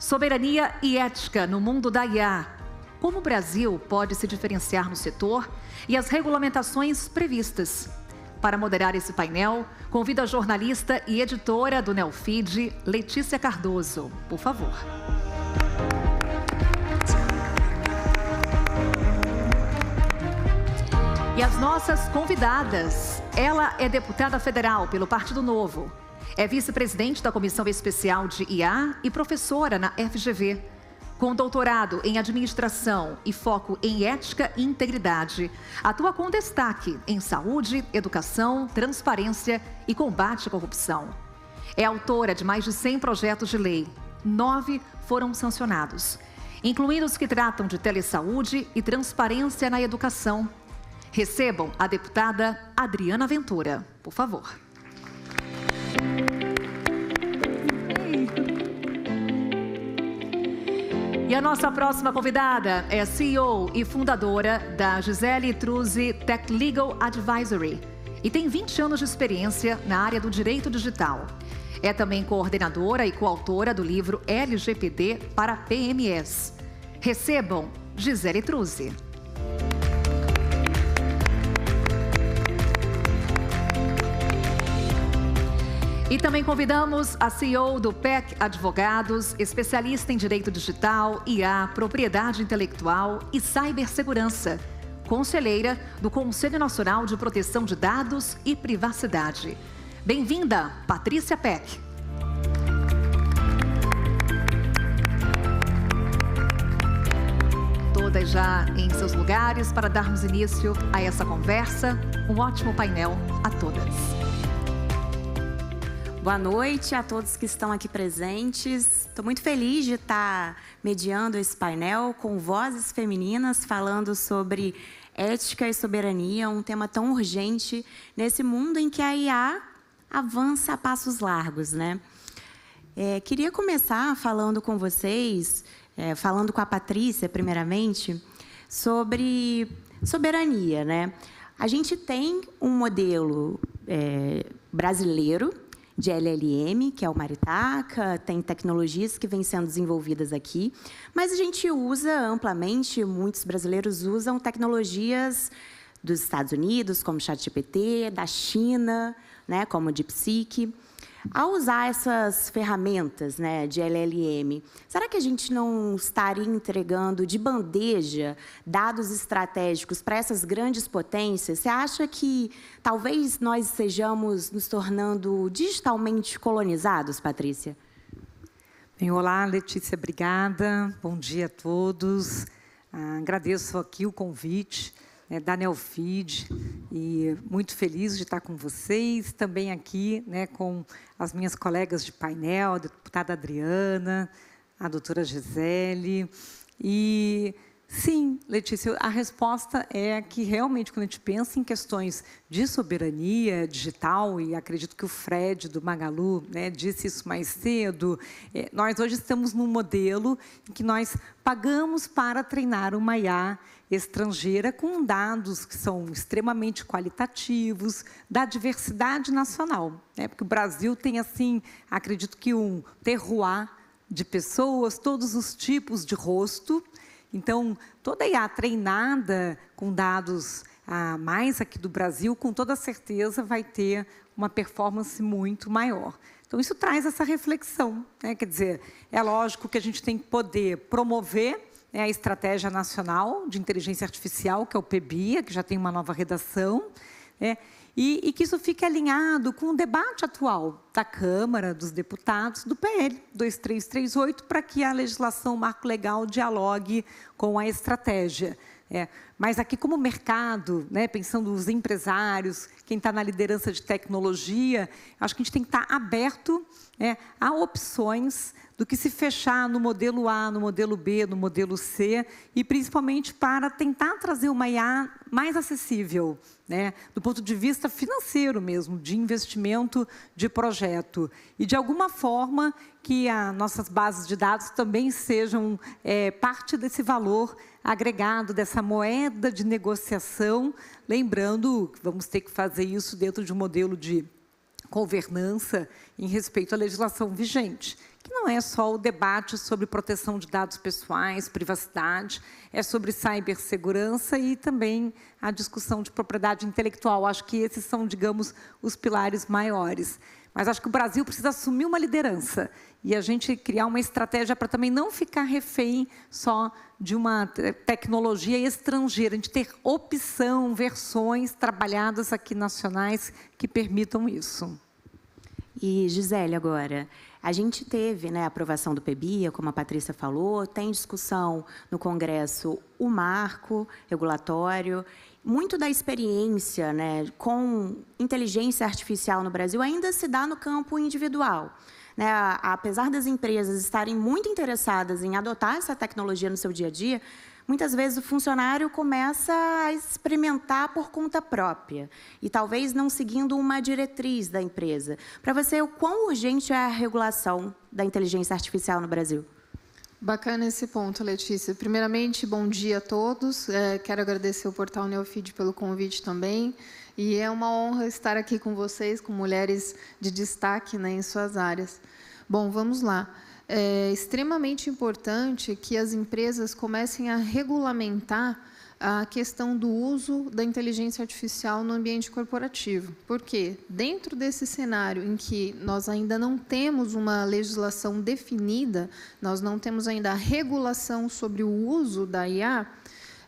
Soberania e ética no mundo da IA. Como o Brasil pode se diferenciar no setor e as regulamentações previstas. Para moderar esse painel, convido a jornalista e editora do Neofeed, Letícia Cardoso. Por favor. E as nossas convidadas. Ela é deputada federal pelo Partido Novo. É vice-presidente da Comissão Especial de IA e professora na FGV. Com doutorado em administração e foco em ética e integridade, atua com destaque em saúde, educação, transparência e combate à corrupção. É autora de mais de 100 projetos de lei. 9 foram sancionados, incluindo os que tratam de telesaúde e transparência na educação. Recebam a deputada Adriana Ventura, por favor. E a nossa próxima convidada é CEO e fundadora da Gisele Truzzi Tech Legal Advisory e tem 20 anos de experiência na área do direito digital. É também coordenadora e coautora do livro LGPD para PMEs. Recebam Gisele Truzzi. E também convidamos a CEO do PEC Advogados, especialista em direito digital, IA, propriedade intelectual e cibersegurança, conselheira do Conselho Nacional de Proteção de Dados e Privacidade. Bem-vinda, Patrícia Peck. Todas já em seus lugares para darmos início a essa conversa. Um ótimo painel a todas. Boa noite a todos que estão aqui presentes. Estou muito feliz de estar mediando esse painel com vozes femininas falando sobre ética e soberania, um tema tão urgente nesse mundo em que a IA avança a passos largos, né? Queria começar falando com vocês, falando com a Patrícia, primeiramente, sobre soberania, né? A gente tem um modelo brasileiro de LLM, que é o Maritaca, tem tecnologias que vêm sendo desenvolvidas aqui, mas a gente usa amplamente, muitos brasileiros usam tecnologias dos Estados Unidos, como ChatGPT, da China, né, como o DeepSeek. Ao usar essas ferramentas, né, de LLM, será que a gente não estaria entregando de bandeja dados estratégicos para essas grandes potências? Você acha que talvez nós estejamos nos tornando digitalmente colonizados, Patrícia? Bem, olá, Letícia, obrigada. Bom dia a todos. Agradeço aqui o convite da Neofeed e muito feliz de estar com vocês, também aqui, né, com as minhas colegas de painel, a deputada Adriana, a doutora Gisele. E sim, Letícia, a resposta é que realmente quando a gente pensa em questões de soberania digital, e acredito que o Fred do Magalu, né, disse isso mais cedo, nós hoje estamos num modelo em que nós pagamos para treinar uma IA estrangeira com dados que são extremamente qualitativos, da diversidade nacional, né? Porque o Brasil tem, assim, acredito que um terroir de pessoas, todos os tipos de rosto. Então, toda IA treinada com dados mais aqui do Brasil, com toda certeza vai ter uma performance muito maior. Então, isso traz essa reflexão, né? Quer dizer, é lógico que a gente tem que poder promover a Estratégia Nacional de Inteligência Artificial, que é o PBIA, que já tem uma nova redação, e que isso fique alinhado com o debate atual da Câmara, dos deputados, do PL 2338, para que a legislação marco legal dialogue com a estratégia. Mas aqui, como mercado, né, pensando os empresários, quem está na liderança de tecnologia, acho que a gente tem que estar aberto a opções do que se fechar no modelo A, no modelo B, no modelo C, e principalmente para tentar trazer uma IA mais acessível, né, do ponto de vista financeiro mesmo, de investimento de projeto. E, de alguma forma, que as nossas bases de dados também sejam parte desse valor agregado, dessa moeda de negociação, lembrando que vamos ter que fazer isso dentro de um modelo de governança em respeito à legislação vigente, que não é só o debate sobre proteção de dados pessoais, privacidade, é sobre cibersegurança e também a discussão de propriedade intelectual. Acho que esses são, digamos, os pilares maiores. Mas acho que o Brasil precisa assumir uma liderança e a gente criar uma estratégia para também não ficar refém só de uma tecnologia estrangeira, a gente ter opção, versões trabalhadas aqui nacionais que permitam isso. E, Gisele, agora, a gente teve, né, a aprovação do PBIA, como a Patrícia falou, tem discussão no Congresso o marco regulatório. Muito da experiência, né, com inteligência artificial no Brasil ainda se dá no campo individual. Né, apesar das empresas estarem muito interessadas em adotar essa tecnologia no seu dia a dia, muitas vezes o funcionário começa a experimentar por conta própria e talvez não seguindo uma diretriz da empresa. Para você, o quão urgente é a regulação da inteligência artificial no Brasil? Bacana esse ponto, Letícia. Primeiramente, bom dia a todos. Quero agradecer ao Portal Neofeed pelo convite também. E é uma honra estar aqui com vocês, com mulheres de destaque, né, em suas áreas. Bom, vamos lá. É extremamente importante que as empresas comecem a regulamentar a questão do uso da inteligência artificial no ambiente corporativo. Por quê? Dentro desse cenário em que nós ainda não temos uma legislação definida, nós não temos ainda a regulação sobre o uso da IA,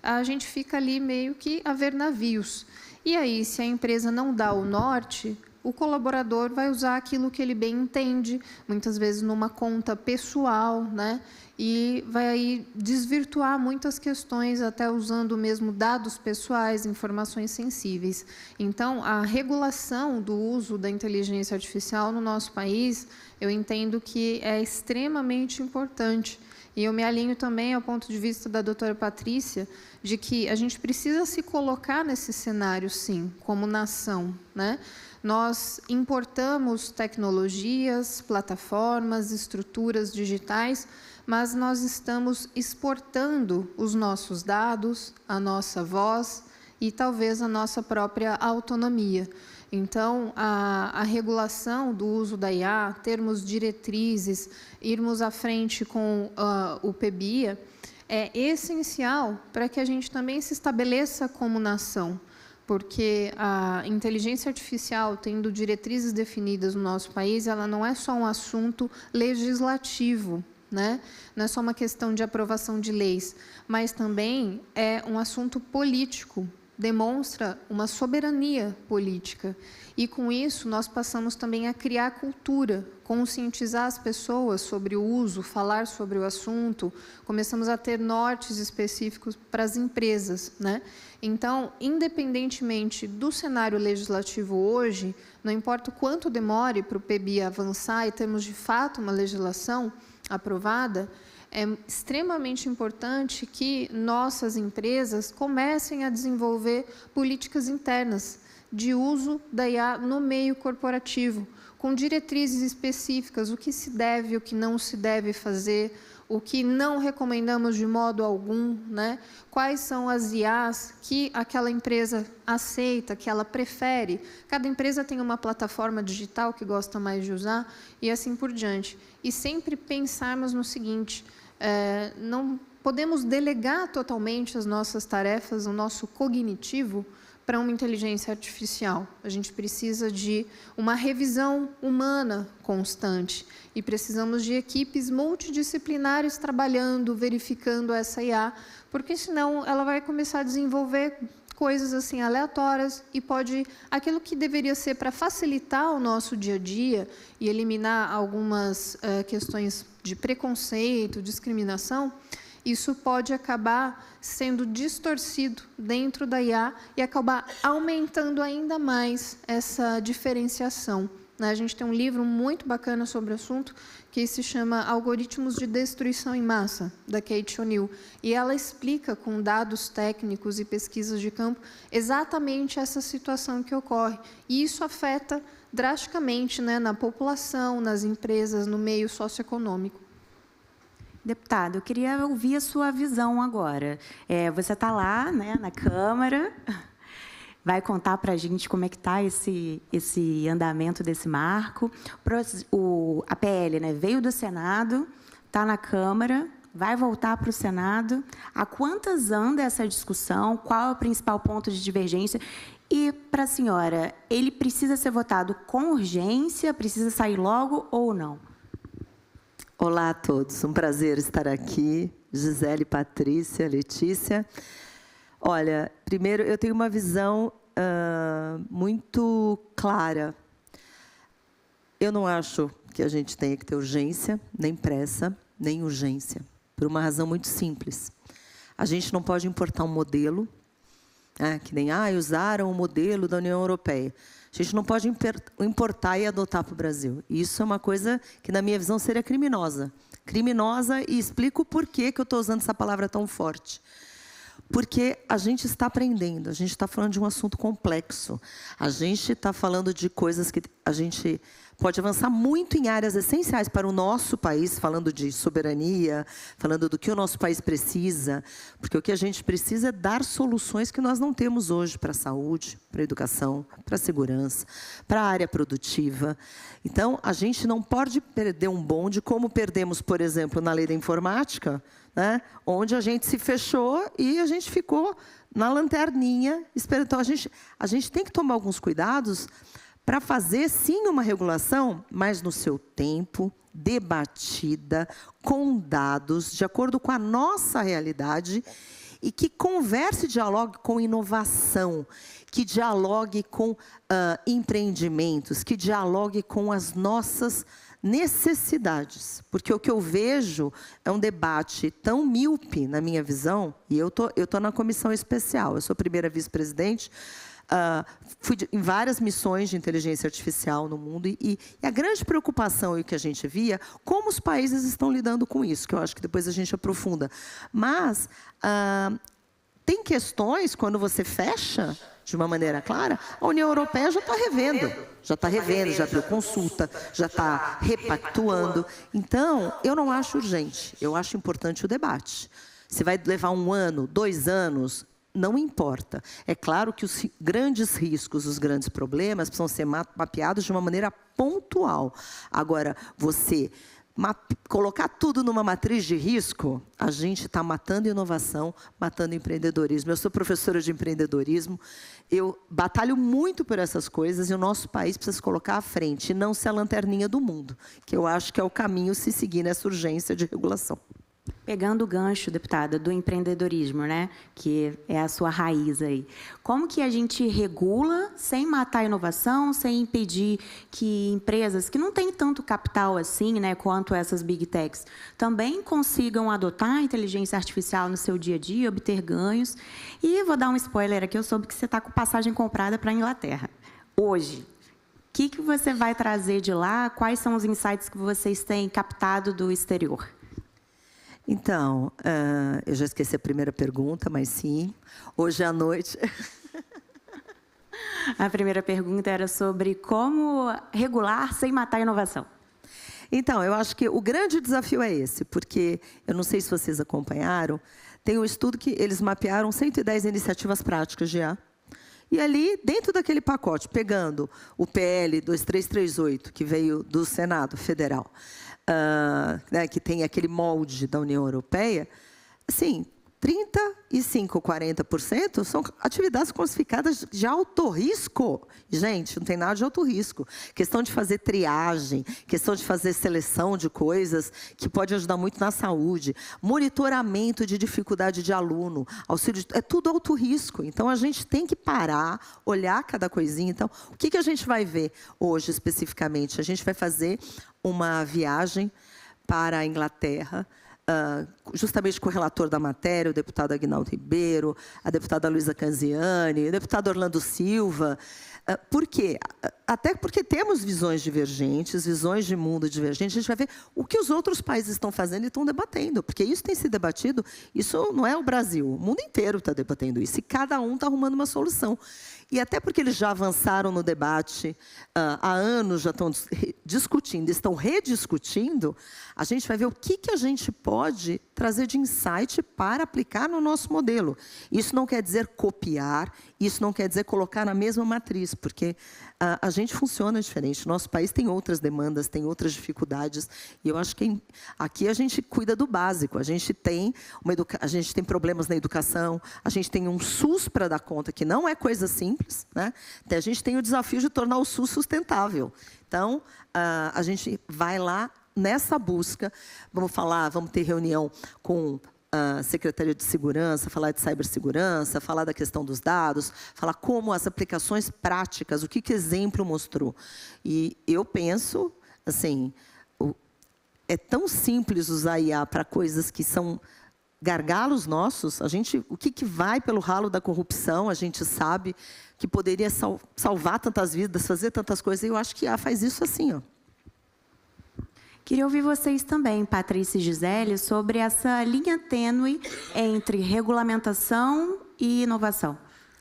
a gente fica ali meio que a ver navios. E aí, se a empresa não dá o norte, o colaborador vai usar aquilo que ele bem entende, muitas vezes numa conta pessoal, né? E vai aí desvirtuar muitas questões, até usando mesmo dados pessoais, informações sensíveis. Então, a regulação do uso da inteligência artificial no nosso país, eu entendo que é extremamente importante. E eu me alinho também ao ponto de vista da doutora Patrícia, de que a gente precisa se colocar nesse cenário, sim, como nação, né? Nós importamos tecnologias, plataformas, estruturas digitais, mas nós estamos exportando os nossos dados, a nossa voz e talvez a nossa própria autonomia. Então, a regulação do uso da IA, termos diretrizes, irmos à frente com o PBIA, é essencial para que a gente também se estabeleça como nação, porque a inteligência artificial, tendo diretrizes definidas no nosso país, ela não é só um assunto legislativo, né? Não é só uma questão de aprovação de leis, mas também é um assunto político, demonstra uma soberania política. E, com isso, nós passamos também a criar cultura, conscientizar as pessoas sobre o uso, falar sobre o assunto, começamos a ter nortes específicos para as empresas, né? Então, independentemente do cenário legislativo hoje, não importa o quanto demore para o PBIA avançar e termos, de fato, uma legislação aprovada, é extremamente importante que nossas empresas comecem a desenvolver políticas internas de uso da IA no meio corporativo, com diretrizes específicas, o que se deve, o que não se deve fazer, o que não recomendamos de modo algum, né? Quais são as IAs que aquela empresa aceita, que ela prefere. Cada empresa tem uma plataforma digital que gosta mais de usar e assim por diante. E sempre pensarmos no seguinte, não podemos delegar totalmente as nossas tarefas, o nosso cognitivo, para uma inteligência artificial. A gente precisa de uma revisão humana constante e precisamos de equipes multidisciplinares trabalhando, verificando essa IA, porque senão ela vai começar a desenvolver coisas assim aleatórias e pode, aquilo que deveria ser para facilitar o nosso dia a dia e eliminar algumas questões de preconceito, discriminação, isso pode acabar sendo distorcido dentro da IA e acabar aumentando ainda mais essa diferenciação. A gente tem um livro muito bacana sobre o assunto, que se chama Algoritmos de Destruição em Massa, da Kate O'Neill. E ela explica, com dados técnicos e pesquisas de campo, exatamente essa situação que ocorre. E isso afeta drasticamente, né, na população, nas empresas, no meio socioeconômico. Deputado, eu queria ouvir a sua visão agora. Você está lá, né, na Câmara, vai contar para a gente como é que está esse andamento desse marco. A PL, né, veio do Senado, está na Câmara, vai voltar para o Senado. Há quantas anda essa discussão? Qual é o principal ponto de divergência? E, para a senhora, ele precisa ser votado com urgência? Precisa sair logo ou não? Olá a todos, um prazer estar aqui. Gisele, Patrícia, Letícia. Olha, primeiro, eu tenho uma visão muito clara. Eu não acho que a gente tenha que ter urgência, nem pressa, nem urgência, por uma razão muito simples. A gente não pode importar um modelo, que nem usaram o modelo da União Europeia. A gente não pode importar e adotar para o Brasil. Isso é uma coisa que, na minha visão, seria criminosa. Criminosa, e explico o porquê que eu estou usando essa palavra tão forte. Porque a gente está aprendendo, a gente está falando de um assunto complexo. A gente está falando de coisas que a gente pode avançar muito em áreas essenciais para o nosso país, falando de soberania, falando do que o nosso país precisa, porque o que a gente precisa é dar soluções que nós não temos hoje para a saúde, para a educação, para a segurança, para a área produtiva. Então, a gente não pode perder um bonde, como perdemos, por exemplo, na lei da informática, né, onde a gente se fechou e a gente ficou na lanterninha esperando. Então, a gente tem que tomar alguns cuidados para fazer, sim, uma regulação, mas no seu tempo, debatida, com dados, de acordo com a nossa realidade, e que converse e dialogue com inovação, que dialogue com empreendimentos, que dialogue com as nossas necessidades. Porque o que eu vejo é um debate tão míope, na minha visão, e eu tô na comissão especial, eu sou primeira vice-presidente, fui em várias missões de inteligência artificial no mundo, e a grande preocupação e o que a gente via, como os países estão lidando com isso, que eu acho que depois a gente aprofunda. Mas tem questões, quando você fecha de uma maneira clara, a União Europeia já está revendo, já abriu consulta, já está repactuando. Então, eu não acho urgente, eu acho importante o debate. Se vai levar 1 ano, 2 anos, não importa. É claro que os grandes riscos, os grandes problemas precisam ser mapeados de uma maneira pontual. Agora, você colocar tudo numa matriz de risco, a gente está matando inovação, matando empreendedorismo. Eu sou professora de empreendedorismo, eu batalho muito por essas coisas, e o nosso país precisa se colocar à frente, e não ser a lanterninha do mundo, que eu acho que é o caminho se seguir nessa urgência de regulação. Pegando o gancho, deputada, do empreendedorismo, né, que é a sua raiz aí. Como que a gente regula sem matar a inovação, sem impedir que empresas que não têm tanto capital assim, né, quanto essas big techs, também consigam adotar a inteligência artificial no seu dia a dia, obter ganhos? E vou dar um spoiler aqui, eu soube que você está com passagem comprada para a Inglaterra. Hoje, o que você vai trazer de lá? Quais são os insights que vocês têm captado do exterior? Então, eu já esqueci a primeira pergunta, mas sim, hoje à noite... A primeira pergunta era sobre como regular sem matar a inovação. Então, eu acho que o grande desafio é esse, porque, eu não sei se vocês acompanharam, tem um estudo que eles mapearam 110 iniciativas práticas de IA, e ali, dentro daquele pacote, pegando o PL 2338, que veio do Senado Federal, né, que tem aquele molde da União Europeia, assim, 35%, 40% são atividades classificadas de alto risco. Gente, não tem nada de alto risco. Questão de fazer triagem, questão de fazer seleção de coisas que pode ajudar muito na saúde, monitoramento de dificuldade de aluno, auxílio é tudo alto risco. Então, a gente tem que parar, olhar cada coisinha. Então, o que a gente vai ver hoje, especificamente? A gente vai fazer uma viagem para a Inglaterra, justamente com o relator da matéria, o deputado Aguinaldo Ribeiro, a deputada Luísa Canziani, o deputado Orlando Silva. Por quê? até porque temos visões divergentes, visões de mundo divergentes, a gente vai ver o que os outros países estão fazendo e estão debatendo, porque isso tem sido debatido, isso não é o Brasil, o mundo inteiro está debatendo isso, e cada um está arrumando uma solução. E até porque eles já avançaram no debate, há anos já estão discutindo, estão rediscutindo, a gente vai ver o que a gente pode trazer de insight para aplicar no nosso modelo. Isso não quer dizer copiar, isso não quer dizer colocar na mesma matriz, porque a gente funciona diferente. Nosso país tem outras demandas, tem outras dificuldades, e eu acho que aqui a gente cuida do básico. A gente tem problemas na educação, a gente tem um SUS para dar conta, que não é coisa simples, né? Até a gente tem o desafio de tornar o SUS sustentável. Então, a gente vai lá nessa busca, vamos ter reunião com a Secretaria de Segurança, falar de cibersegurança, falar da questão dos dados, falar como as aplicações práticas, o que exemplo mostrou. E eu penso, assim, é tão simples usar IA para coisas que são gargalos nossos. O que vai pelo ralo da corrupção, a gente sabe que poderia salvar tantas vidas, fazer tantas coisas, e eu acho que a IA faz isso assim, ó. Queria ouvir vocês também, Patrícia e Gisele, sobre essa linha tênue entre regulamentação e inovação.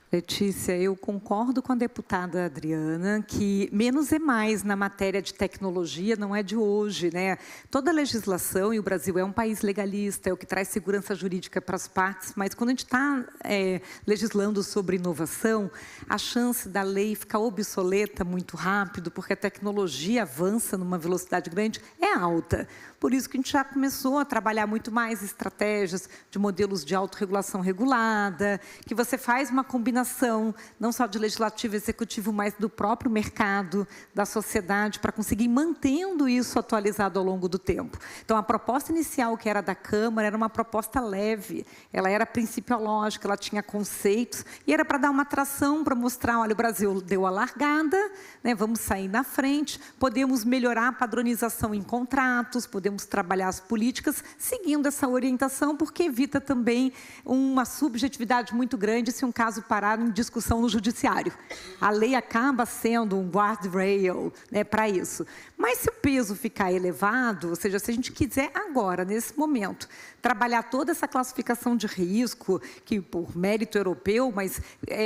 Letícia, eu concordo com a deputada Adriana que menos é mais na matéria de tecnologia, não é de hoje, né? Toda a legislação, e o Brasil é um país legalista, é o que traz segurança jurídica para as partes, mas quando a gente está legislando sobre inovação, a chance da lei ficar obsoleta muito rápido, porque a tecnologia avança numa velocidade grande, é alta. Por isso que a gente já começou a trabalhar muito mais estratégias de modelos de autorregulação regulada, que você faz uma combinação, não só de legislativo e executivo, mas do próprio mercado, da sociedade, para conseguir mantendo isso atualizado ao longo do tempo. Então, a proposta inicial, que era da Câmara, era uma proposta leve, ela era principiológica, ela tinha conceitos, e era para dar uma atração, para mostrar, olha, o Brasil deu a largada, né, vamos sair na frente, podemos melhorar a padronização em contratos, podemos trabalhar as políticas seguindo essa orientação, porque evita também uma subjetividade muito grande se um caso parar em discussão no judiciário. A lei acaba sendo um guardrail, né, para isso. Mas se o peso ficar elevado, ou seja, se a gente quiser agora, nesse momento, trabalhar toda essa classificação de risco, que por mérito europeu, mas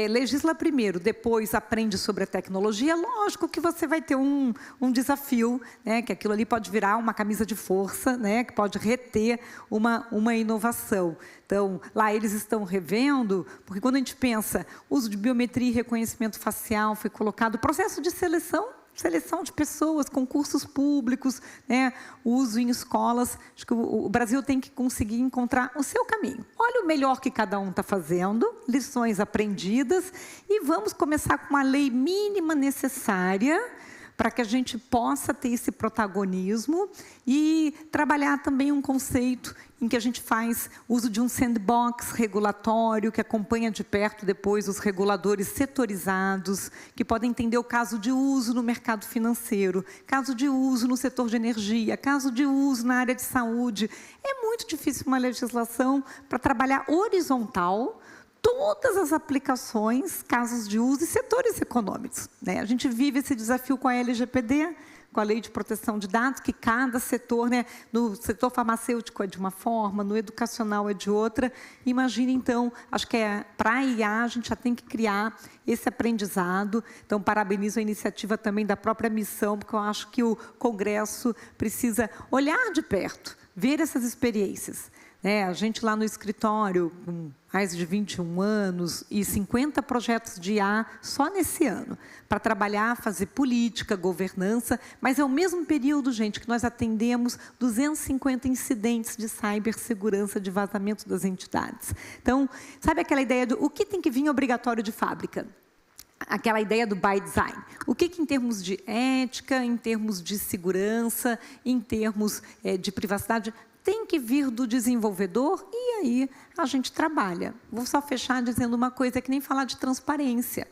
legisla primeiro, depois aprende sobre a tecnologia, lógico que você vai ter um desafio, né, que aquilo ali pode virar uma camisa de força, né, que pode reter uma inovação. Então, lá eles estão revendo, porque quando a gente pensa, uso de biometria e reconhecimento facial foi colocado, processo de seleção de pessoas, concursos públicos, né, uso em escolas. Acho que o Brasil tem que conseguir encontrar o seu caminho. Olha o melhor que cada um está fazendo, lições aprendidas, e vamos começar com uma lei mínima necessária para que a gente possa ter esse protagonismo e trabalhar também um conceito em que a gente faz uso de um sandbox regulatório que acompanha de perto depois os reguladores setorizados, que podem entender o caso de uso no mercado financeiro, caso de uso no setor de energia, caso de uso na área de saúde. É muito difícil uma legislação para trabalhar horizontal todas as aplicações, casos de uso e setores econômicos, né? A gente vive esse desafio com a LGPD, com a Lei de Proteção de Dados, que cada setor, né, no setor farmacêutico é de uma forma, no educacional é de outra. Imagine, então, acho que para a IA a gente já tem que criar esse aprendizado. Então, parabenizo a iniciativa também da própria missão, porque eu acho que o Congresso precisa olhar de perto, ver essas experiências. A gente lá no escritório, com mais de 21 anos e 50 projetos de IA só nesse ano, para trabalhar, fazer política, governança, mas é o mesmo período, gente, que nós atendemos 250 incidentes de cibersegurança, de vazamento das entidades. Então, sabe aquela ideia do o que tem que vir obrigatório de fábrica? Aquela ideia do by design. O que em termos de ética, em termos de segurança, em termos de privacidade, tem que vir do desenvolvedor e aí a gente trabalha. Vou só fechar dizendo uma coisa, que nem falar de transparência.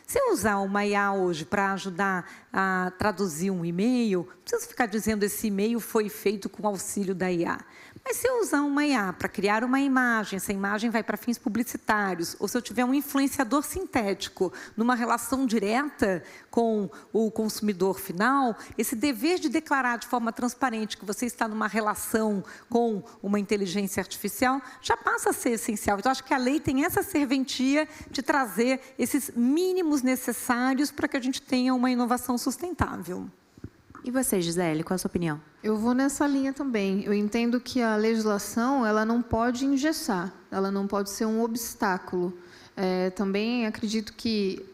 Se eu usar uma IA hoje para ajudar a traduzir um e-mail, preciso ficar dizendo esse e-mail foi feito com auxílio da IA. Mas se eu usar uma IA para criar uma imagem, essa imagem vai para fins publicitários, ou se eu tiver um influenciador sintético numa relação direta com o consumidor final, esse dever de declarar de forma transparente que você está numa relação com uma inteligência artificial já passa a ser essencial. Então, acho que a lei tem essa serventia de trazer esses mínimos necessários para que a gente tenha uma inovação sustentável. E você, Gisele, qual a sua opinião? Eu vou nessa linha também. Eu entendo que a legislação ela não pode engessar, ela não pode ser um obstáculo. Também acredito que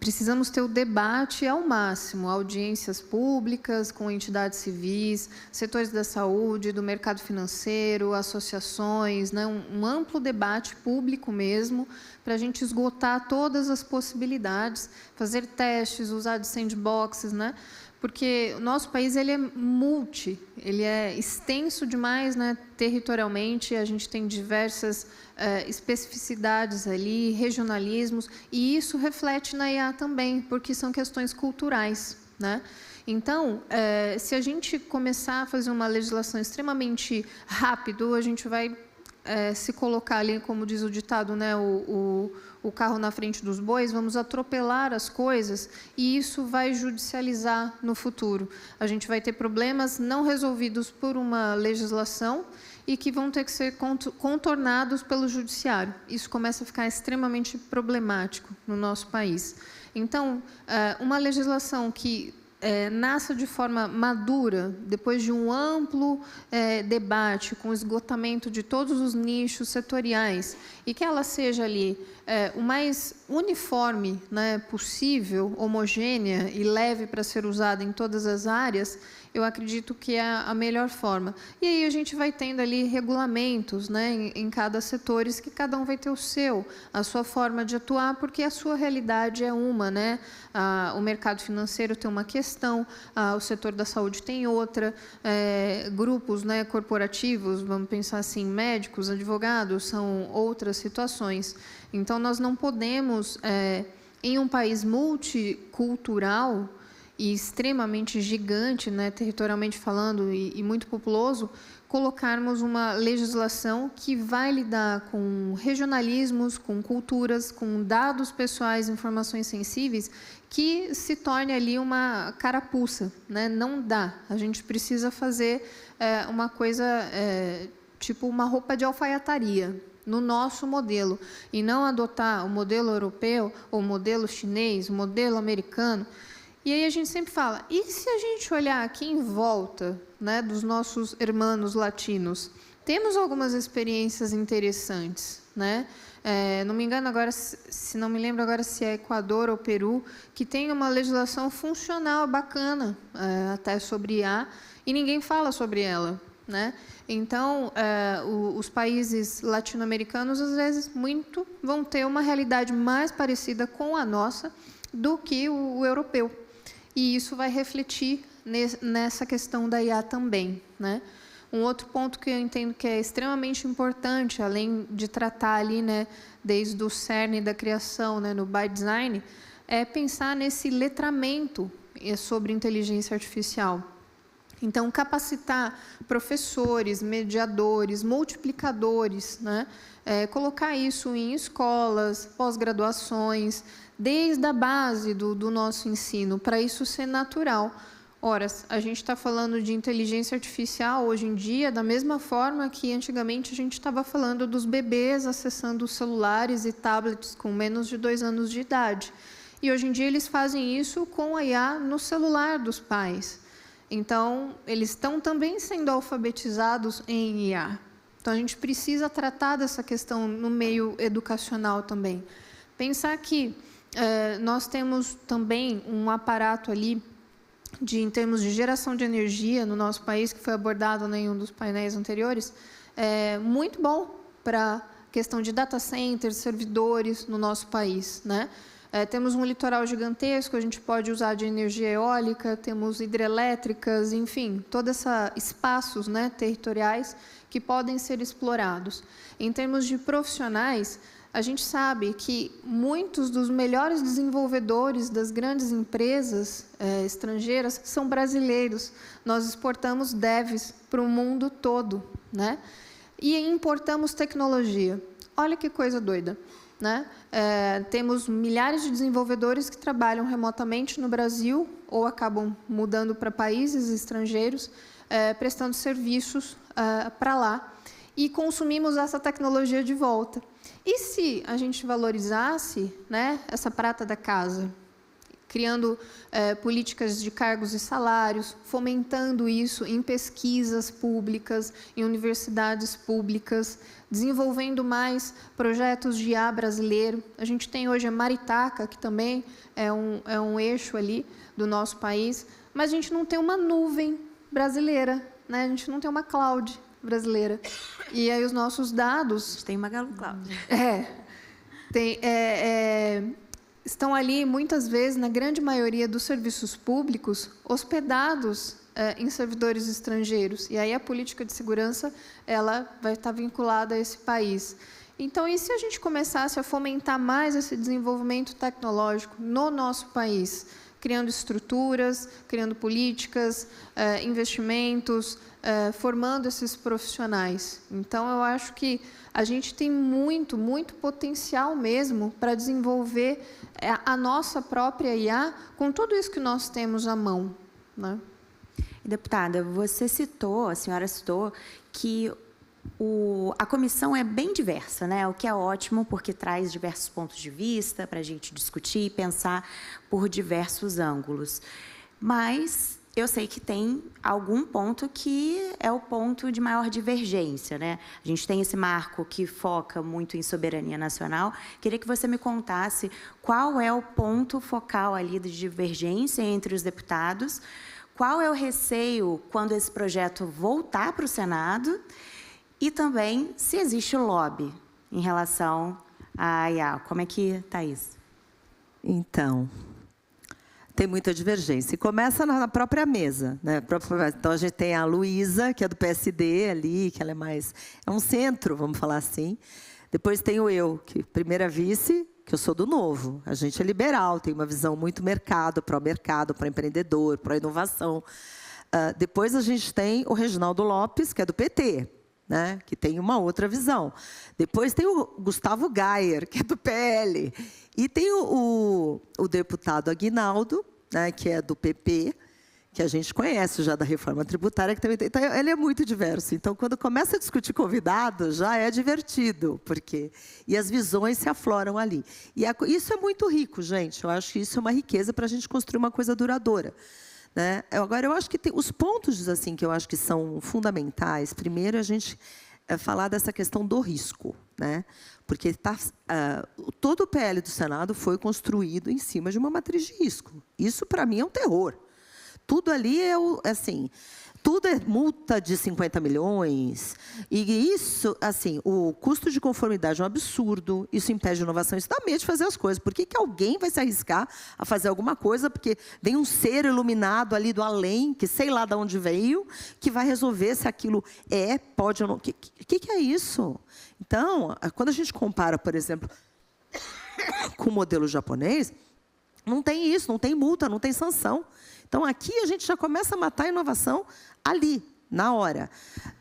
precisamos ter o debate ao máximo, audiências públicas com entidades civis, setores da saúde, do mercado financeiro, associações, né? Um amplo debate público mesmo, para a gente esgotar todas as possibilidades, fazer testes, usar de sandboxes, né? Porque o nosso país ele é ele é extenso demais, né, territorialmente, a gente tem diversas especificidades ali, regionalismos, e isso reflete na IA também, porque são questões culturais, né? Então, se a gente começar a fazer uma legislação extremamente rápido, a gente vai se colocar ali, como diz o ditado, né, o carro na frente dos bois, vamos atropelar as coisas e isso vai judicializar no futuro. A gente vai ter problemas não resolvidos por uma legislação e que vão ter que ser contornados pelo judiciário. Isso começa a ficar extremamente problemático no nosso país. Então, uma legislação que nasça de forma madura, depois de um amplo debate, com esgotamento de todos os nichos setoriais, e que ela seja ali o mais uniforme, né, possível, homogênea e leve para ser usada em todas as áreas, eu acredito que é a melhor forma. E aí a gente vai tendo ali regulamentos, né, em cada setor, que cada um vai ter a sua forma de atuar, porque a sua realidade é uma, né? O mercado financeiro tem uma questão, o setor da saúde tem outra, grupos, né, corporativos, vamos pensar assim, médicos, advogados, são outras situações. Então, nós não podemos, em um país multicultural, e extremamente gigante, né, territorialmente falando, e muito populoso, colocarmos uma legislação que vai lidar com regionalismos, com culturas, com dados pessoais, informações sensíveis, que se torne ali uma carapuça, né? Não dá. A gente precisa fazer uma coisa tipo uma roupa de alfaiataria, no nosso modelo, e não adotar o modelo europeu, ou o modelo chinês, o modelo americano. E aí a gente sempre fala, e se a gente olhar aqui em volta, né, dos nossos irmãos latinos, temos algumas experiências interessantes, né? Não me engano agora, se não me lembro agora se é Equador ou Peru, que tem uma legislação funcional bacana, até sobre IA, e ninguém fala sobre ela, né? Então, os países latino-americanos, às vezes, vão ter uma realidade mais parecida com a nossa do que o europeu. E isso vai refletir nessa questão da IA também, né? Um outro ponto que eu entendo que é extremamente importante, além de tratar ali, né, desde o cerne da criação, né, no by design, é pensar nesse letramento sobre inteligência artificial. Então, capacitar professores, mediadores, multiplicadores, né? Colocar isso em escolas, pós-graduações, desde a base do nosso ensino, para isso ser natural. Ora, a gente está falando de inteligência artificial hoje em dia, da mesma forma que antigamente a gente estava falando dos bebês acessando os celulares e tablets com menos de 2 anos de idade. E hoje em dia eles fazem isso com a IA no celular dos pais. Então, eles estão também sendo alfabetizados em IA. Então, a gente precisa tratar dessa questão no meio educacional também. Pensar que nós temos também um aparato ali, em termos de geração de energia no nosso país, que foi abordado em um dos painéis anteriores, muito bom para a questão de data centers, servidores no nosso país, né? Temos um litoral gigantesco, a gente pode usar de energia eólica, temos hidrelétricas, enfim, todos esses espaços, né, territoriais que podem ser explorados. Em termos de profissionais, a gente sabe que muitos dos melhores desenvolvedores das grandes empresas estrangeiras são brasileiros. Nós exportamos devs para o mundo todo, né? E importamos tecnologia. Olha que coisa doida, né? Temos milhares de desenvolvedores que trabalham remotamente no Brasil ou acabam mudando para países estrangeiros, prestando serviços para lá, e consumimos essa tecnologia de volta. E se a gente valorizasse, né, essa prata da casa, criando políticas de cargos e salários, fomentando isso em pesquisas públicas, em universidades públicas, desenvolvendo mais projetos de IA brasileiro. A gente tem hoje a Maritaca, que também é um eixo ali do nosso país, mas a gente não tem uma nuvem brasileira, né? A gente não tem uma cloud brasileira. E aí os nossos dados... Tem Magalu Cloud. Estão ali, muitas vezes, na grande maioria dos serviços públicos, hospedados em servidores estrangeiros. E aí a política de segurança ela vai estar vinculada a esse país. Então, e se a gente começasse a fomentar mais esse desenvolvimento tecnológico no nosso país, criando estruturas, criando políticas, investimentos, formando esses profissionais? Então, eu acho que a gente tem muito, muito potencial mesmo para desenvolver a nossa própria IA com tudo isso que nós temos à mão, né? Deputada, a senhora citou que a comissão é bem diversa, né? O que é ótimo, porque traz diversos pontos de vista para a gente discutir e pensar por diversos ângulos. Mas eu sei que tem algum ponto que é o ponto de maior divergência, né? A gente tem esse marco que foca muito em soberania nacional. Queria que você me contasse qual é o ponto focal ali de divergência entre os deputados, qual é o receio quando esse projeto voltar para o Senado e também se existe lobby em relação à IA. Como é que está isso? Então, tem muita divergência. E começa na própria mesa, né? Então, a gente tem a Luísa, que é do PSD ali, que ela é um centro, vamos falar assim. Depois tenho eu, que primeira vice, que eu sou do Novo. A gente é liberal, tem uma visão muito mercado, para empreendedor, para inovação. Depois a gente tem o Reginaldo Lopes, que é do PT, né, que tem uma outra visão. Depois tem o Gustavo Gayer, que é do PL. E tem o deputado Aguinaldo, né, que é do PP, que a gente conhece já da reforma tributária, que também tem. Então, ele é muito diverso. Então, quando começa a discutir convidado, já é divertido, porque e as visões se afloram ali. E isso é muito rico, gente. Eu acho que isso é uma riqueza para a gente construir uma coisa duradoura, né? Agora, eu acho que tem os pontos assim que eu acho que são fundamentais. Primeiro, a gente falar dessa questão do risco, né? Porque todo o PL do Senado foi construído em cima de uma matriz de risco. Isso, para mim, é um terror. Tudo ali tudo é multa de 50 milhões. E isso, assim, o custo de conformidade é um absurdo. Isso impede a inovação. Isso dá medo de fazer as coisas. Por que alguém vai se arriscar a fazer alguma coisa? Porque vem um ser iluminado ali do além, que sei lá de onde veio, que vai resolver se aquilo pode ou não. O que é isso? Então, quando a gente compara, por exemplo, com o modelo japonês, não tem isso, não tem multa, não tem sanção. Então, aqui a gente já começa a matar a inovação ali, na hora.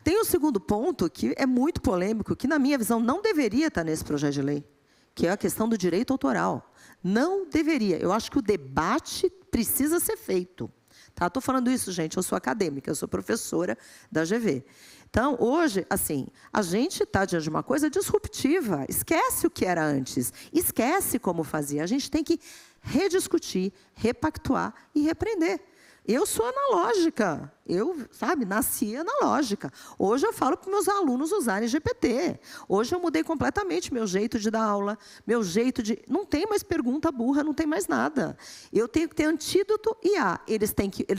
Tem o segundo ponto, que é muito polêmico, que, na minha visão, não deveria estar nesse projeto de lei, que é a questão do direito autoral. Não deveria. Eu acho que o debate precisa ser feito. Tá? Estou falando isso, gente, eu sou acadêmica, eu sou professora da GV. Então, hoje, assim, a gente está diante de uma coisa disruptiva. Esquece o que era antes. Esquece como fazia. A gente tem que rediscutir, repactuar e repreender. Eu sou analógica. Eu, nasci analógica. Hoje eu falo para os meus alunos usarem GPT. Hoje eu mudei completamente meu jeito de dar aula, meu jeito de... Não tem mais pergunta burra, não tem mais nada. Eu tenho que ter antídoto IA. Eles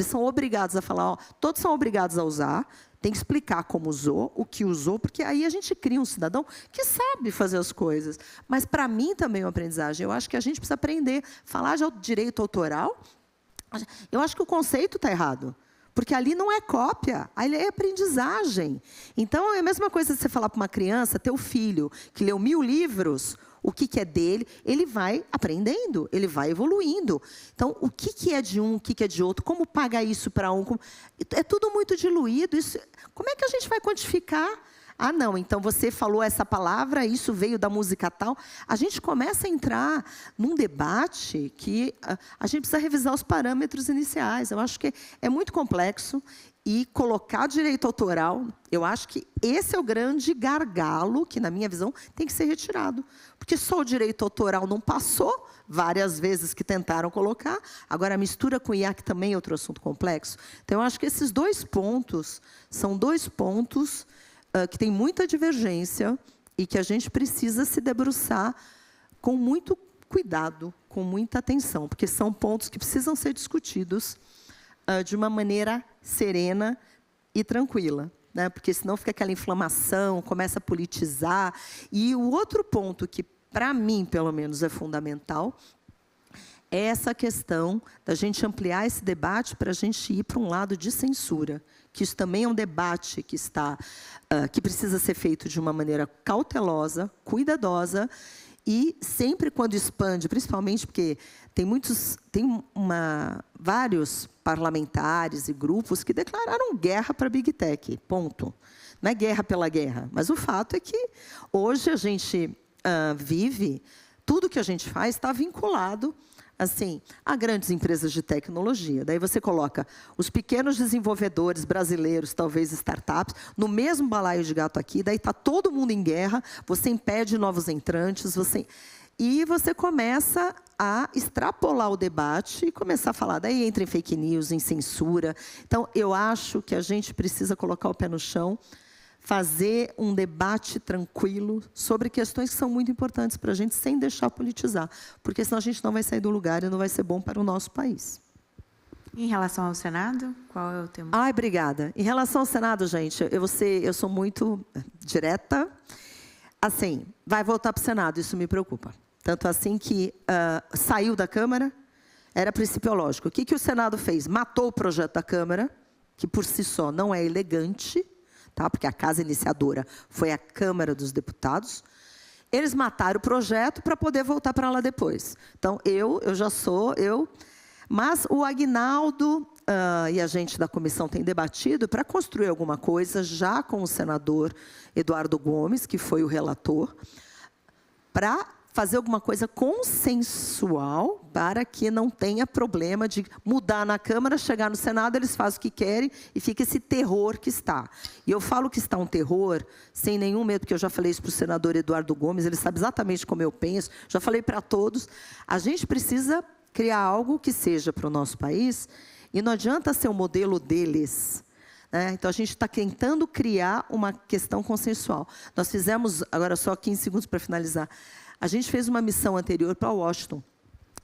são obrigados a falar, todos são obrigados a usar, tem que explicar como usou, o que usou, porque aí a gente cria um cidadão que sabe fazer as coisas. Mas, para mim, também é uma aprendizagem. Eu acho que a gente precisa aprender. Falar de direito autoral, eu acho que o conceito está errado. Porque ali não é cópia, ali é aprendizagem. Então, é a mesma coisa de você falar para uma criança, teu filho, que leu 1000 livros, o que é dele, ele vai aprendendo, ele vai evoluindo. Então, o que é de um, o que é de outro, como paga isso para um, é tudo muito diluído. Isso, como é que a gente vai quantificar? Ah, não, então você falou essa palavra, isso veio da música tal. A gente começa a entrar num debate que a gente precisa revisar os parâmetros iniciais. Eu acho que é muito complexo. E colocar direito autoral, eu acho que esse é o grande gargalo que, na minha visão, tem que ser retirado. Porque só o direito autoral não passou, várias vezes que tentaram colocar. Agora, a mistura com o IA, que também é outro assunto complexo. Então, eu acho que esses 2 pontos são 2 pontos que têm muita divergência e que a gente precisa se debruçar com muito cuidado, com muita atenção, porque são pontos que precisam ser discutidos de uma maneira serena e tranquila, né? Porque senão fica aquela inflamação, começa a politizar. E o outro ponto que, para mim, pelo menos, é fundamental, é essa questão da gente ampliar esse debate para a gente ir para um lado de censura, que isso também é um debate que que precisa ser feito de uma maneira cautelosa, cuidadosa, e sempre quando expande, principalmente porque tem vários parlamentares e grupos que declararam guerra para a Big Tech, ponto. Não é guerra pela guerra, mas o fato é que hoje a gente vive, tudo que a gente faz está vinculado assim, a grandes empresas de tecnologia. Daí você coloca os pequenos desenvolvedores brasileiros, talvez startups, no mesmo balaio de gato aqui, daí está todo mundo em guerra, você impede novos entrantes, e você começa a extrapolar o debate e começar a falar, daí entra em fake news, em censura. Então, eu acho que a gente precisa colocar o pé no chão, fazer um debate tranquilo sobre questões que são muito importantes para a gente, sem deixar politizar, porque senão a gente não vai sair do lugar e não vai ser bom para o nosso país. Em relação ao Senado, qual é o tema? Ai, obrigada. Em relação ao Senado, gente, eu sou muito direta. Assim, vai voltar para o Senado, isso me preocupa. Tanto assim que saiu da Câmara, era principiológico. O que o Senado fez? Matou o projeto da Câmara, que por si só não é elegante, tá? Porque a casa iniciadora foi a Câmara dos Deputados. Eles mataram o projeto para poder voltar para lá depois. Então, eu já sou... Mas o Aguinaldo e a gente da comissão tem debatido para construir alguma coisa, já com o senador Eduardo Gomes, que foi o relator, para fazer alguma coisa consensual para que não tenha problema de mudar na Câmara, chegar no Senado, eles fazem o que querem e fica esse terror que está. E eu falo que está um terror sem nenhum medo, porque eu já falei isso para o senador Eduardo Gomes, ele sabe exatamente como eu penso, já falei para todos. A gente precisa criar algo que seja para o nosso país e não adianta ser o modelo deles. Então, a gente está tentando criar uma questão consensual. Nós fizemos, agora só 15 segundos para finalizar, a gente fez uma missão anterior para Washington.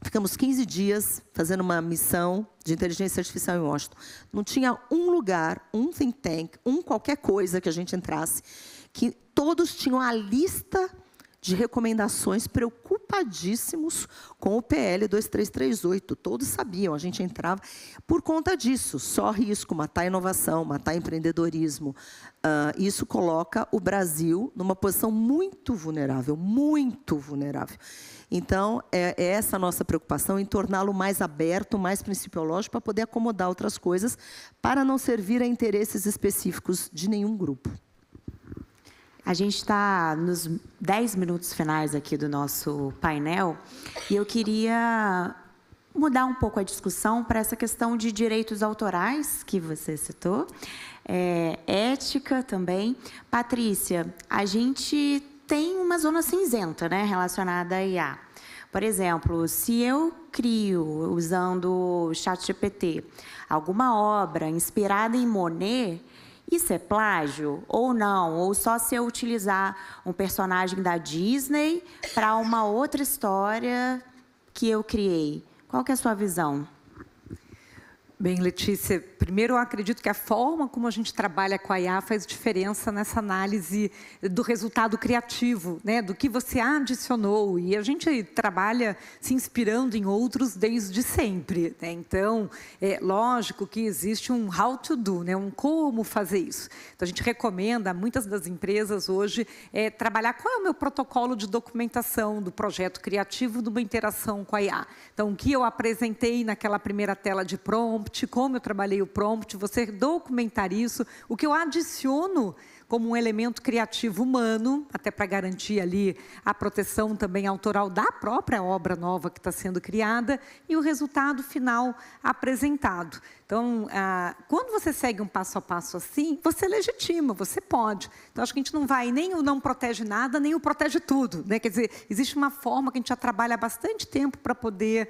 Ficamos 15 dias fazendo uma missão de inteligência artificial em Washington. Não tinha um lugar, um think tank, qualquer coisa que a gente entrasse, que todos tinham a lista de recomendações preocupadíssimos com o PL 2338. Todos sabiam, a gente entrava por conta disso. Só risco, matar inovação, matar empreendedorismo. Isso coloca o Brasil numa posição muito vulnerável, muito vulnerável. Então, é essa a nossa preocupação em torná-lo mais aberto, mais principiológico, para poder acomodar outras coisas, para não servir a interesses específicos de nenhum grupo. A gente está nos 10 minutos finais aqui do nosso painel e eu queria mudar um pouco a discussão para essa questão de direitos autorais, que você citou, ética também. Patrícia, a gente tem uma zona cinzenta, né, relacionada a IA. Por exemplo, se eu crio, usando o ChatGPT, alguma obra inspirada em Monet, isso é plágio ou não? Ou só se eu utilizar um personagem da Disney para uma outra história que eu criei? Qual que é a sua visão? Bem, Letícia, Primeiro, eu acredito que a forma como a gente trabalha com a IA faz diferença nessa análise do resultado criativo, né? Do que você adicionou. E a gente trabalha se inspirando em outros desde sempre, né? Então, é lógico que existe um how to do, né? Um como fazer isso. Então, a gente recomenda a muitas das empresas hoje trabalhar qual é o meu protocolo de documentação do projeto criativo de uma interação com a IA. Então, o que eu apresentei naquela primeira tela de prompt, como eu trabalhei o prompt, você documentar isso, o que eu adiciono como um elemento criativo humano, até para garantir ali a proteção também autoral da própria obra nova que está sendo criada, e o resultado final apresentado. Então, quando você segue um passo a passo assim, você legitima, você pode. Então, acho que a gente não vai, nem o não protege nada, nem o protege tudo, né? Quer dizer, existe uma forma que a gente já trabalha há bastante tempo para poder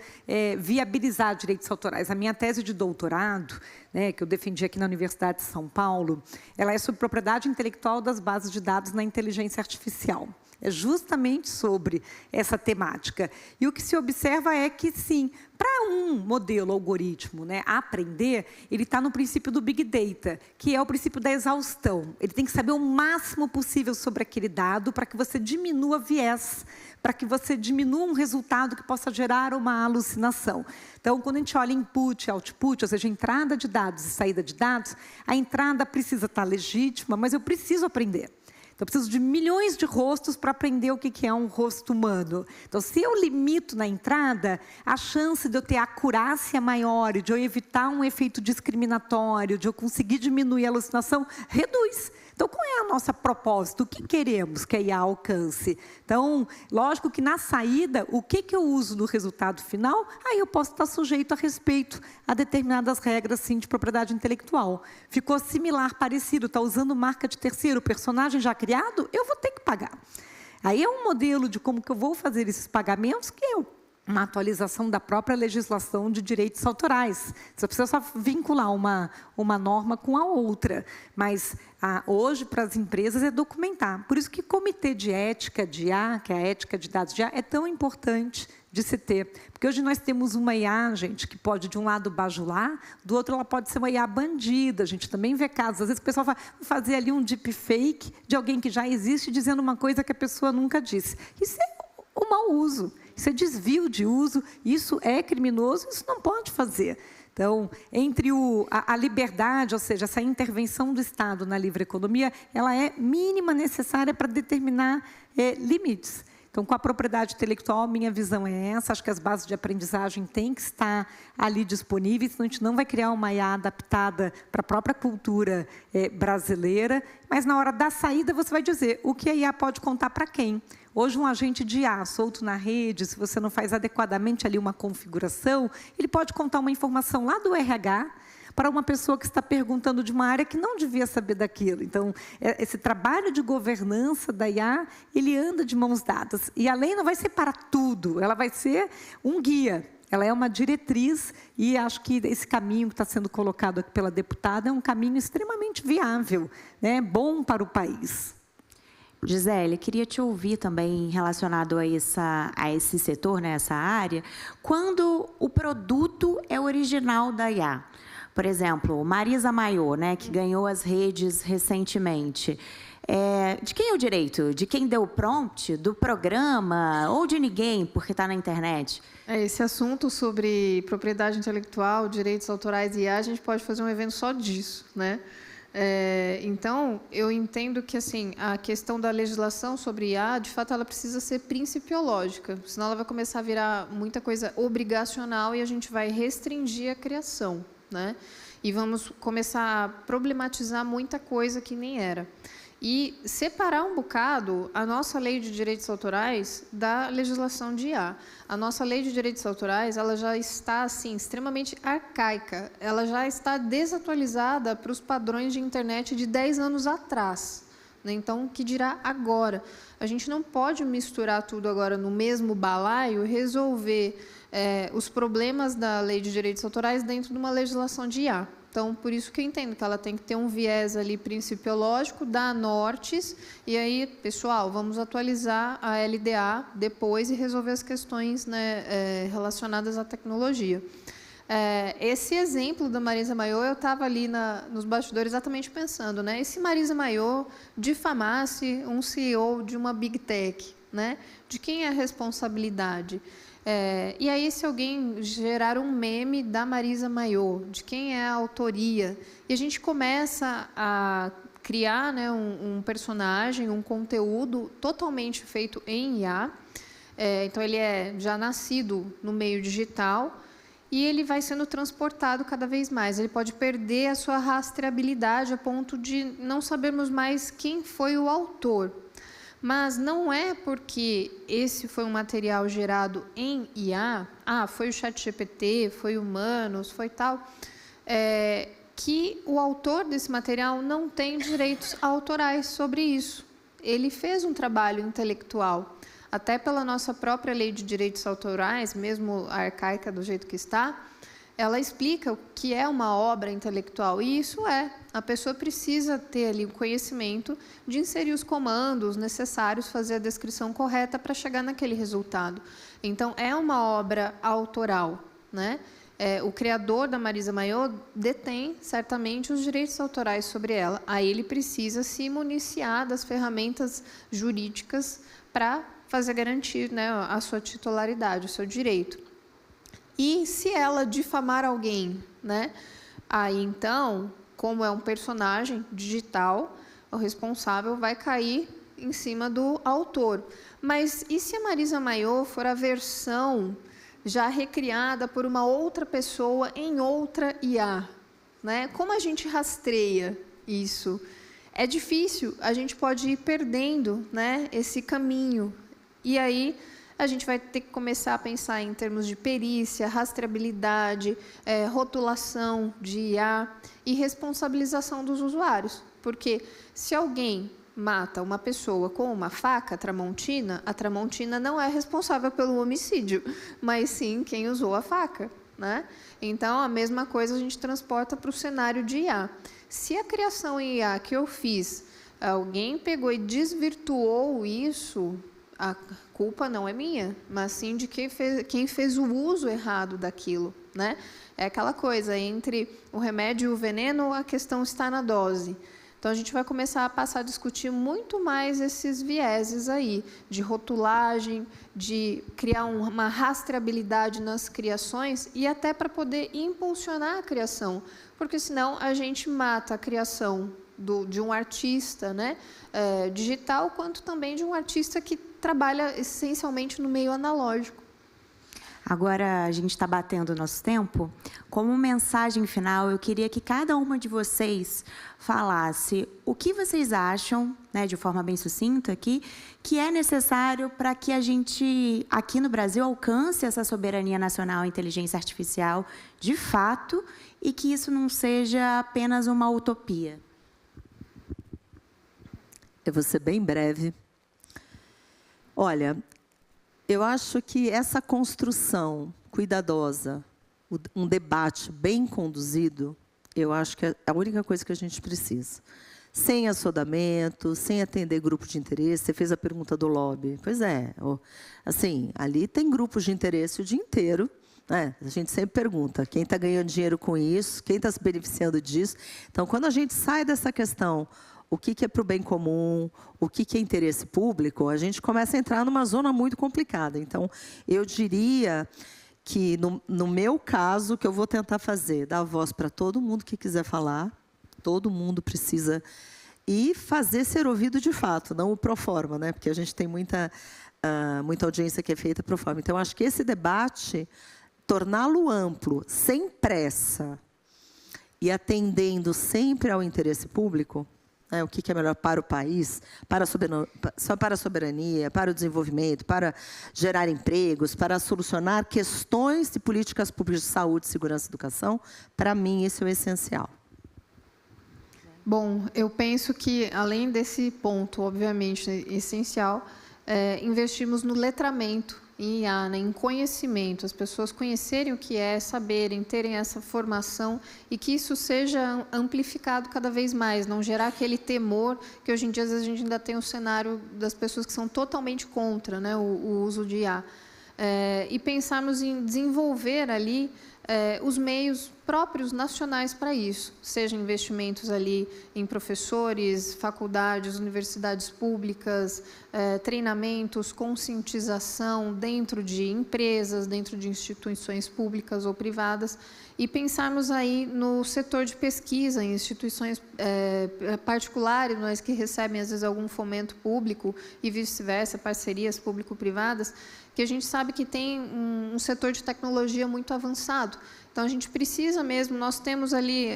viabilizar direitos autorais. A minha tese de doutorado, né, que eu defendi aqui na Universidade de São Paulo, ela é sobre propriedade intelectual das bases de dados na inteligência artificial. É justamente sobre essa temática. E o que se observa é que, sim, para um modelo algoritmo, né, aprender, ele está no princípio do Big Data, que é o princípio da exaustão. Ele tem que saber o máximo possível sobre aquele dado para que você diminua viés, para que você diminua um resultado que possa gerar uma alucinação. Então, quando a gente olha input e output, ou seja, entrada de dados e saída de dados, a entrada precisa estar legítima, mas eu preciso aprender. Então, eu preciso de milhões de rostos para aprender o que é um rosto humano. Então, se eu limito na entrada, a chance de eu ter acurácia maior, de eu evitar um efeito discriminatório, de eu conseguir diminuir a alucinação, reduz. Então, qual é a nossa propósito? O que queremos que a IA alcance? Então, lógico que na saída, o que eu uso no resultado final, aí eu posso estar sujeito a respeito a determinadas regras, sim, de propriedade intelectual. Ficou similar, parecido, está usando marca de terceiro, personagem já criado, eu vou ter que pagar. Aí é um modelo de como que eu vou fazer esses pagamentos, que é uma atualização da própria legislação de direitos autorais. Você precisa só vincular uma norma com a outra. Mas hoje, para as empresas, é documentar. Por isso que o comitê de ética de IA, que é a ética de dados de IA, é tão importante de se ter. Porque hoje nós temos uma IA, gente, que pode, de um lado, bajular, do outro, ela pode ser uma IA bandida. A gente também vê casos. Às vezes, o pessoal vai fazer ali um deepfake de alguém que já existe, dizendo uma coisa que a pessoa nunca disse. Isso é o mau uso. Isso é desvio de uso, isso é criminoso, isso não pode fazer. Então, entre a liberdade, ou seja, essa intervenção do Estado na livre economia, ela é mínima necessária para determinar limites. Então, com a propriedade intelectual, minha visão é essa. Acho que as bases de aprendizagem têm que estar ali disponíveis, senão a gente não vai criar uma IA adaptada para a própria cultura brasileira. Mas, na hora da saída, você vai dizer o que a IA pode contar para quem. Hoje, um agente de IA solto na rede, se você não faz adequadamente ali uma configuração, ele pode contar uma informação lá do RH para uma pessoa que está perguntando de uma área que não devia saber daquilo. Então, esse trabalho de governança da IA, ele anda de mãos dadas. E a lei não vai ser para tudo, ela vai ser um guia. Ela é uma diretriz e acho que esse caminho que está sendo colocado aqui pela deputada é um caminho extremamente viável, né? Bom para o país. Gisele, queria te ouvir também relacionado a esse setor, né, essa área, quando o produto é original da IA. Por exemplo, Marisa Maio, né, que ganhou as redes recentemente. De quem é o direito? De quem deu o prompt? Do programa? Ou de ninguém, porque está na internet? Esse assunto sobre propriedade intelectual, direitos autorais e IA, a gente pode fazer um evento só disso, né? Então, eu entendo que assim, a questão da legislação sobre IA, de fato, ela precisa ser principiológica, senão ela vai começar a virar muita coisa obrigacional e a gente vai restringir a criação, né? E vamos começar a problematizar muita coisa que nem era. E separar um bocado a nossa lei de direitos autorais da legislação de IA. A nossa lei de direitos autorais, ela já está assim extremamente arcaica, ela já está desatualizada para os padrões de internet de 10 anos atrás, né? Então, o que dirá agora? A gente não pode misturar tudo agora no mesmo balaio e resolver os problemas da lei de direitos autorais dentro de uma legislação de IA. Então, por isso que eu entendo que ela tem que ter um viés ali principiológico, dar nortes, e aí, pessoal, vamos atualizar a LDA depois e resolver as questões, né, relacionadas à tecnologia. Esse exemplo da Marisa Mayô, eu estava ali nos bastidores exatamente pensando, né? E se Marisa Mayô difamasse um CEO de uma Big Tech, né? De quem é a responsabilidade? E aí, se alguém gerar um meme da Marisa Mayô, de quem é a autoria? E a gente começa a criar, né, um personagem, um conteúdo totalmente feito em IA. Então, ele é já nascido no meio digital e ele vai sendo transportado cada vez mais. Ele pode perder a sua rastreabilidade a ponto de não sabermos mais quem foi o autor. Mas não é porque esse foi um material gerado em IA, foi o ChatGPT, foi humanos, foi tal, que o autor desse material não tem direitos autorais sobre isso. Ele fez um trabalho intelectual. Até pela nossa própria lei de direitos autorais, mesmo a arcaica do jeito que está, ela explica o que é uma obra intelectual. E isso a pessoa precisa ter ali o conhecimento de inserir os comandos necessários, fazer a descrição correta para chegar naquele resultado. Então, é uma obra autoral, né? O criador da Marisa Mayô detém, certamente, os direitos autorais sobre ela. Aí ele precisa se municiar das ferramentas jurídicas para fazer garantir, né, a sua titularidade, o seu direito. E se ela difamar alguém, né, aí então, como é um personagem digital, o responsável vai cair em cima do autor. Mas e se a Marisa Mayô for a versão já recriada por uma outra pessoa em outra IA, né? Como a gente rastreia isso? É difícil, a gente pode ir perdendo, né, esse caminho. E aí a gente vai ter que começar a pensar em termos de perícia, rastreabilidade, rotulação de IA e responsabilização dos usuários. Porque se alguém mata uma pessoa com uma faca tramontina, a tramontina não é responsável pelo homicídio, mas sim quem usou a faca, né? Então, a mesma coisa a gente transporta para o cenário de IA. Se a criação em IA que eu fiz, alguém pegou e desvirtuou isso, a culpa não é minha, mas sim de quem fez o uso errado daquilo, né? É aquela coisa, entre o remédio e o veneno, a questão está na dose. Então, a gente vai começar a passar a discutir muito mais esses vieses aí, de rotulagem, de criar uma rastreabilidade nas criações e até para poder impulsionar a criação, porque senão a gente mata a criação de um artista, né, digital, quanto também de um artista que trabalha essencialmente no meio analógico. Agora, a gente está batendo o nosso tempo. Como mensagem final, eu queria que cada uma de vocês falasse o que vocês acham, né, de forma bem sucinta aqui, que é necessário para que a gente, aqui no Brasil, alcance essa soberania nacional em inteligência artificial de fato e que isso não seja apenas uma utopia. Eu vou ser bem breve. Olha, eu acho que essa construção cuidadosa, um debate bem conduzido, eu acho que é a única coisa que a gente precisa. Sem assodamento, sem atender grupo de interesse. Você fez a pergunta do lobby. Pois é, assim, ali tem grupos de interesse o dia inteiro. Né? A gente sempre pergunta quem está ganhando dinheiro com isso, quem está se beneficiando disso. Então, quando a gente sai dessa questão, o que é para o bem comum, o que é interesse público, a gente começa a entrar numa zona muito complicada. Então, eu diria que, no meu caso, o que eu vou tentar fazer, dar voz para todo mundo que quiser falar, todo mundo precisa, e fazer ser ouvido de fato, não o pro forma, né? Porque a gente tem muita audiência que é feita pro forma. Então, acho que esse debate, torná-lo amplo, sem pressa, e atendendo sempre ao interesse público, o que é melhor para o país, para a soberania, para o desenvolvimento, para gerar empregos, para solucionar questões de políticas públicas de saúde, segurança e educação, para mim, isso é o essencial. Bom, eu penso que, além desse ponto, obviamente, essencial, investimos no letramento em IA, né, em conhecimento, as pessoas conhecerem o que é, saberem, terem essa formação e que isso seja amplificado cada vez mais, não gerar aquele temor que hoje em dia às vezes a gente ainda tem o cenário das pessoas que são totalmente contra, né, o uso de IA. E pensarmos em desenvolver ali os meios próprios nacionais para isso, seja investimentos ali em professores, faculdades, universidades públicas, treinamentos, conscientização dentro de empresas, dentro de instituições públicas ou privadas, e pensarmos aí no setor de pesquisa, em instituições particulares, mas que recebem às vezes algum fomento público e vice-versa, parcerias público-privadas, que a gente sabe que tem um setor de tecnologia muito avançado. Então, a gente precisa mesmo, nós temos ali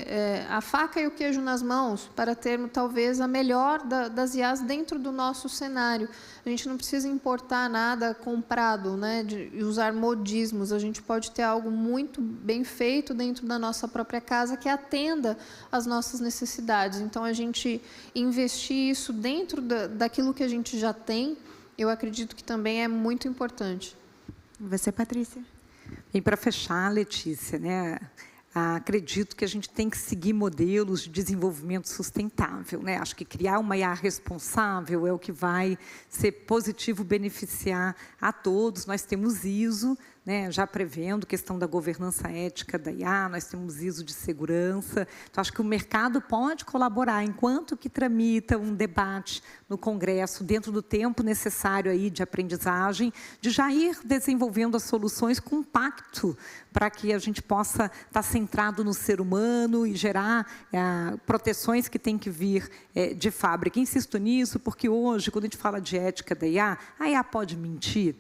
a faca e o queijo nas mãos para termos, talvez, a melhor das IAs dentro do nosso cenário. A gente não precisa importar nada comprado, né, de usar modismos. A gente pode ter algo muito bem feito dentro da nossa própria casa que atenda às nossas necessidades. Então, a gente investir isso dentro daquilo que a gente já tem, eu acredito que também é muito importante. Você, Patrícia? E para fechar, Letícia, né, acredito que a gente tem que seguir modelos de desenvolvimento sustentável, né? Acho que criar uma IA responsável é o que vai ser positivo, beneficiar a todos. Nós temos ISO, né, já prevendo questão da governança ética da IA, nós temos ISO de segurança. Então, acho que o mercado pode colaborar, enquanto que tramita um debate no Congresso, dentro do tempo necessário aí de aprendizagem, de já ir desenvolvendo as soluções com impacto, para que a gente possa estar centrado no ser humano e gerar proteções que têm que vir de fábrica. Insisto nisso, porque hoje, quando a gente fala de ética da IA, a IA pode mentir,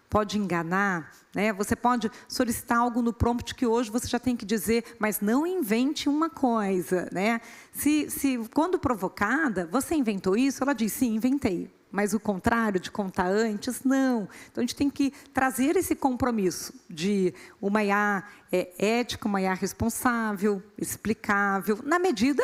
pode enganar, né? Você pode solicitar algo no prompt que hoje você já tem que dizer, mas não invente uma coisa, né? Quando provocada, você inventou isso? Ela diz, sim, inventei. Mas o contrário, de contar antes, não. Então, a gente tem que trazer esse compromisso de uma IA ética, uma IA responsável, explicável, na medida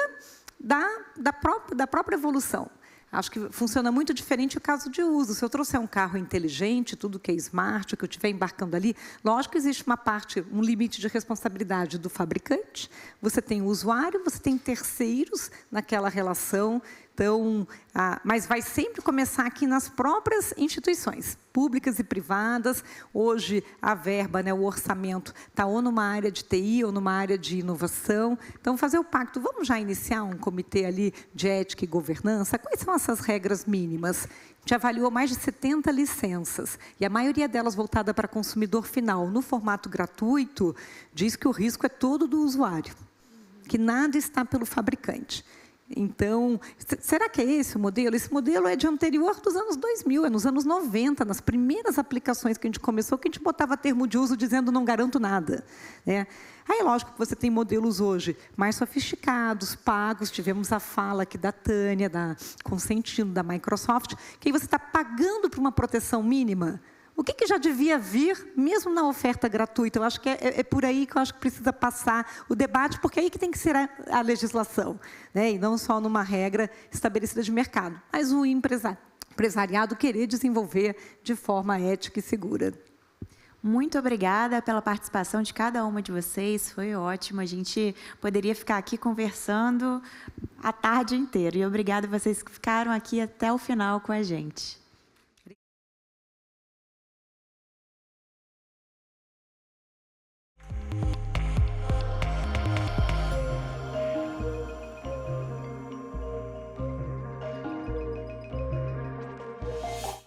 da própria evolução. Acho que funciona muito diferente o caso de uso. Se eu trouxer um carro inteligente, tudo que é smart, que eu estiver embarcando ali, lógico que existe uma parte, um limite de responsabilidade do fabricante, você tem o usuário, você tem terceiros naquela relação. Então, mas vai sempre começar aqui nas próprias instituições, públicas e privadas. Hoje, a verba, né, o orçamento, está ou numa área de TI ou numa área de inovação. Então, fazer o pacto. Vamos já iniciar um comitê ali de ética e governança? Quais são essas regras mínimas? A gente avaliou mais de 70 licenças, e a maioria delas voltada para consumidor final. No formato gratuito, diz que o risco é todo do usuário, que nada está pelo fabricante. Então, será que é esse o modelo? Esse modelo é de anterior dos anos 2000, é nos anos 90, nas primeiras aplicações que a gente começou, que a gente botava termo de uso dizendo não garanto nada, né? Aí, lógico que você tem modelos hoje mais sofisticados, pagos. Tivemos a fala aqui da Tânia, consentindo, da Microsoft, que aí você está pagando por uma proteção mínima. O que já devia vir, mesmo na oferta gratuita? Eu acho que é por aí que eu acho que precisa passar o debate, porque é aí que tem que ser a legislação, né? E não só numa regra estabelecida de mercado, mas o empresariado querer desenvolver de forma ética e segura. Muito obrigada pela participação de cada uma de vocês, foi ótimo. A gente poderia ficar aqui conversando a tarde inteira. E obrigada a vocês que ficaram aqui até o final com a gente.